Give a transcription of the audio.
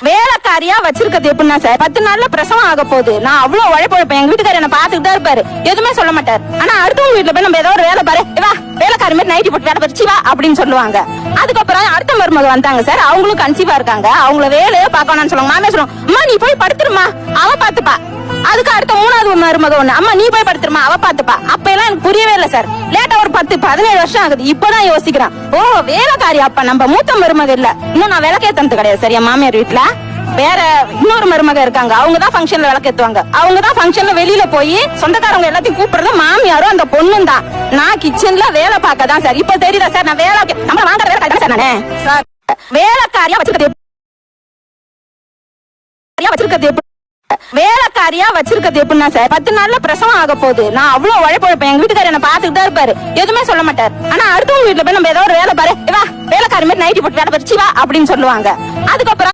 வேலைக்காரியா வச்சிருக்கிறது எப்படின்னா சார் 10 நாள்ல பிரசவம் ஆக போகுது. நான் அவ்வளவு உழைப்பேன். எங்க வீட்டுக்காரர் என்ன பாத்துக்கிட்டு தான் இருப்பாரு, எதுவுமே சொல்ல மாட்டார். ஆனா அடுத்தவங்க வீட்டுல போய் நம்ம ஏதோ ஒரு வேலை பாரு, வா வேலைக்காரி மாதிரி நைட்டி போட்டு வேலை பறிச்சு வா அப்படின்னு சொல்லுவாங்க. அதுக்கப்புறம் அடுத்த மருமக வந்தாங்க சார், அவங்களும் கன்சீவா இருக்காங்க. அவங்கள வேலையே பார்க்கணும்னு சொல்லுவாங்க. மாமே சொல்லுவாங்க, அம்மா நீ போய் படுத்துருமா அவ பாத்துப்பா. அதுக்கு அடுத்த 3வது மருமக ஒண்ணு, அம்மா நீ போய் படுத்துருமா அவ பாத்துப்பா. அப்ப எல்லாம் எனக்கு புரியவே இல்ல சார். லேட்டா ஒரு 10-17 வருஷம் ஆகுது. இப்பதான் யோசிக்கிறேன், ஓ வேலைக்காரி அப்ப நம்ம மூத்த மருமக இல்ல. இன்னும் நான் விளக்கேத்தனது கிடையாது சார். என் மாமியார் வீட்டுல வேற இன்னொரு மருமக இருக்காங்க. அவங்கதான் ஃபங்க்ஷன்ல விளக்கேத்துவாங்க. அவங்கதான் ஃபங்க்ஷன்ல வெளியில போய் சொந்தக்காரங்க எல்லாத்தையும் கூப்பிடுறது மாமியாரும் அந்த பொண்ணும் தான். நான் கிச்சன்ல வேலை பார்க்கதான் சார். இப்ப தெரியுதா சார் நான் வேலை நம்ம வாங்குற வேலை சார். நானே சார் வேலைக்காரியா வச்சிருக்கிறது வேலைக்காரியா வச்சிருக்கிறது எப்படின்னா சார் 10 நாள்ல பிரசவம் ஆக போகுது. நான் அவ்வளவு உழைப்பேன். எங்க வீட்டுக்காரர் என்ன பாத்துக்கிட்டு தான் இருப்பாரு, எதுவுமே சொல்ல மாட்டார். ஆனா அடுத்தவங்க வீட்டுல போய் நம்ம ஏதோ ஒரு வேலை பாரு, வா வேலைக்காரி மாதிரி நைட்டி போட்டு வேலை பறிச்சு வா அப்படின்னு சொல்லுவாங்க. அதுக்கப்புறம்